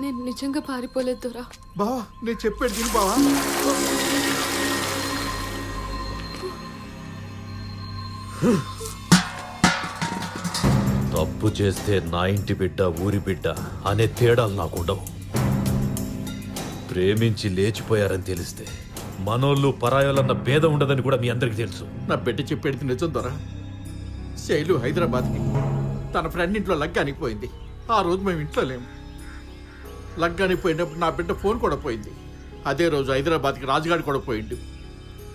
నేను నిజంగా పారిపోలేదు దొరా. బావా నేను చెప్పేది తిని బావా. తప్పు చేస్తే నా ఇంటి బిడ్డ ఊరి బిడ్డ అనే తేడాలు నాకుండవు. ప్రేమించి లేచిపోయారని తెలిస్తే మనోళ్ళు పరాయోళ్ళన్న భేదం ఉండదని కూడా మీ అందరికి తెలుసు. నా బిడ్డ చెప్పేది నిజం దొరా. శైలు హైదరాబాద్కి తన ఫ్రెండ్ ఇంట్లో లగ్గానికి పోయింది. ఆ రోజు మేము ఇంట్లో లేము. లగ్గానికి పోయినప్పుడు నా బిడ్డ ఫోన్ కూడా పోయింది. అదే రోజు హైదరాబాద్కి రాజుగాడి కూడా పోయిండు.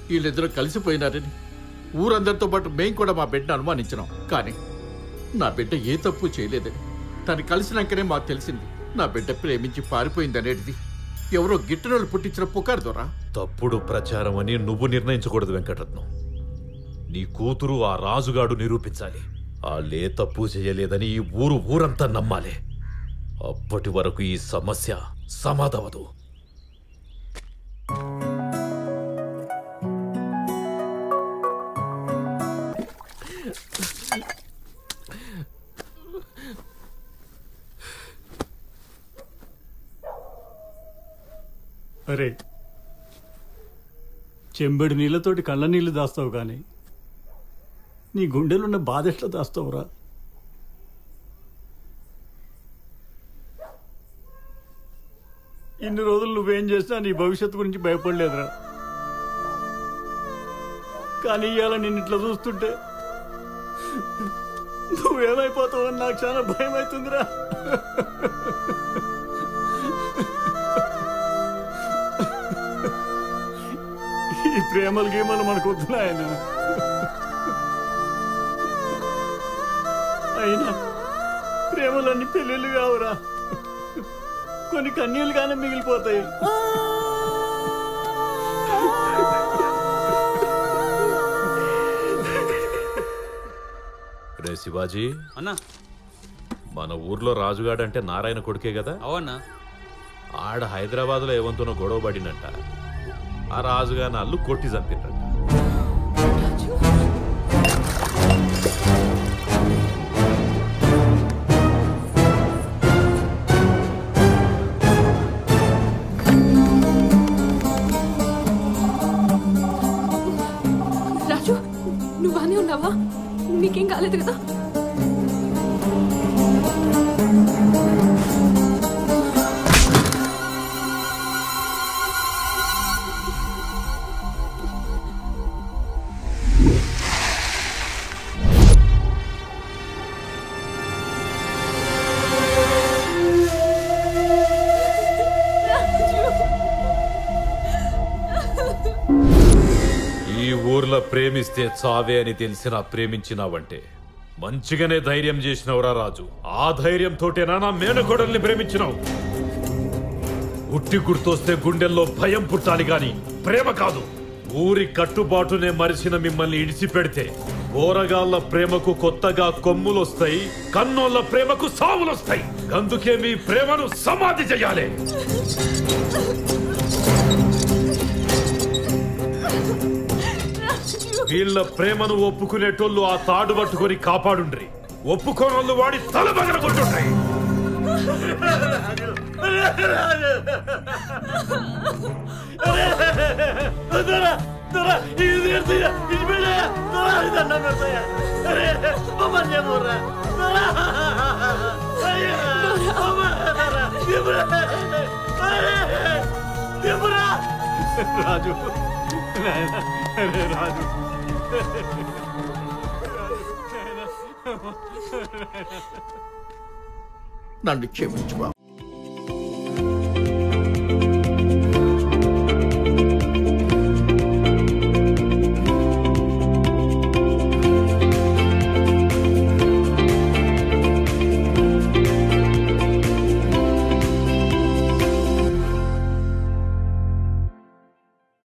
వీళ్ళిద్దరూ కలిసిపోయినారని ఊరందరితో పాటు మేము కూడా మా బిడ్డను అనుమానించినాం. కానీ నా బిడ్డ ఏ తప్పు చేయలేదని తను కలిసినాకనే మాకు తెలిసింది నా బిడ్డ ప్రేమించి పారిపోయింది అనేటిది ఎవరో గిట్టనోళ్ళు పుట్టించిన పుకారు ద్వారా. తప్పుడు ప్రచారం అని నువ్వు నిర్ణయించకూడదు వెంకటరత్నం. నీ కూతురు ఆ రాజుగాడు నిరూపించాలి. వాళ్ళే తప్పు చేయలేదని ఈ ఊరంతా నమ్మాలి. అప్పటి వరకు ఈ సమస్య సమాధవదు. అరే, చెంబెడు నీళ్ళతోటి కళ్ళ నీళ్ళు దాస్తావు కానీ నీ గుండెలున్న బాధ ఎట్లా దాస్తావురా? ఇన్ని రోజులు నువ్వేం చేసినా నీ భవిష్యత్తు గురించి భయపడలేదురా. కానీ ఇవాళ నేను ఇట్లా చూస్తుంటే నువ్వేమైపోతావు అని నాకు చాలా భయం అవుతుందిరా. ఈ ప్రేమలు గేమలు మనకు వద్దునాయన. అయినా ప్రేమలన్నీ పెళ్ళిళ్ళు కావురా, కొన్ని కన్నీళ్ళుగానే మిగిలిపోతాయి. రే శివాజీ అన్నా, మన ఊర్లో రాజుగాడు అంటే నారాయణ కొడుకే కదా? అవన్నా. ఆడ హైదరాబాద్లో ఏవంతోనో గొడవ పడినంట. ఆ రాజుగారిని అల్లు కొట్టి చంపినట. రాజు, నువ్వు బానే ఉన్నావా? నీకేం కాలేదు కదా? ఈ ఊర్లో ప్రేమిస్తే చావే అని తెలిసినా ప్రేమించినావంటే మంచిగానే ధైర్యం చేసినవురా రాజు. ఆ ధైర్యంతోటేనా నా మేనకోడల్ని ప్రేమించినావు? ఉట్టి గుర్తొస్తే గుండెల్లో భయం పుట్టాలి గాని ప్రేమ కాదు. ఊరి కట్టుబాటునే మరిచిన మిమ్మల్ని ఇడిచిపెడితే పోరగాళ్ల ప్రేమకు కొత్తగా కొమ్ములొస్తాయి, కన్నోళ్ల ప్రేమకు సావులొస్తాయి. అందుకే మీ ప్రేమను సమాధి చేయాలి. వీళ్ళ ప్రేమను ఒప్పుకునేటోళ్ళు ఆ తాడు పట్టుకొని కాపాడుండ్రి. ఒప్పుకోనోళ్ళు వాడి తల పగలగొట్టుండ్రి. రాజు, రాజు, నన్ను క్షమించు బాబు.